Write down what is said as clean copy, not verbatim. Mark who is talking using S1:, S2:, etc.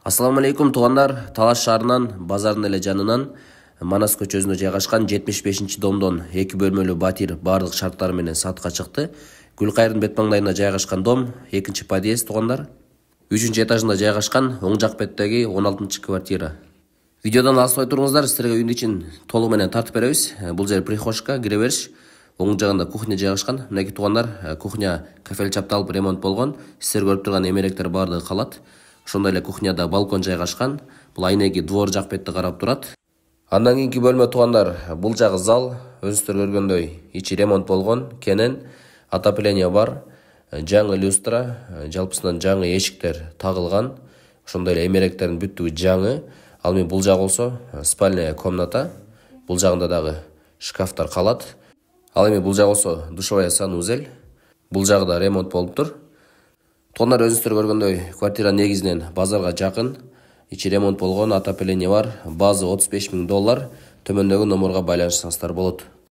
S1: Assalamu алейкум туугандар. Талаш шаарынан базардын эле жанынан Манас көчөсүнө жайгашкан 75-домдон 2 бөлмөлүү батир бардык шарттары менен сатка чыкты. Гүлкайрдын бет маңдайына жайгашкан дом 2 подъезд туугандар. 3 этажында жайгашкан оң жак беттеги 16 квартира. Видеодан алыспай туруңуздар, силерге үйдүн ичин толугу менен тартып беребиз. Бул жер прихожка, кире бериш. Оң жагында кухня жайгашкан. Мынакей туугандар, кухня кафел чапталып ремонт болгон. Силер көрүп турган эмеректер бардыгы калат. Ошондой эле кухняда балкон жайгашкан. Бул айнеги двор жак бетти карап турат. Андан кийинки бөлмө туугандар, бул жагы зал. Өзүңүздөр көргөндөй, ичи ремонт болгон, кенен отопление бар, жаңы люстра, жалпысынан жаңы эшиктер тагылган. Ошондой эле эмеректердин бүттүгү жаңы. Ал эми бул жак болсо спальная комната. Бул жагында дагы шкафтар калат. Ал эми бул жак болсо душевая санузел. Бул жагы да ремонт болуптур. Туугандар, өзүңүздөр көргөндөй, квартира негизинен базарга жакын. Ичи ремонт болгон, отопление бар. Базы $35 000. Төмөндөгү номерге байланышсаңыздар болот.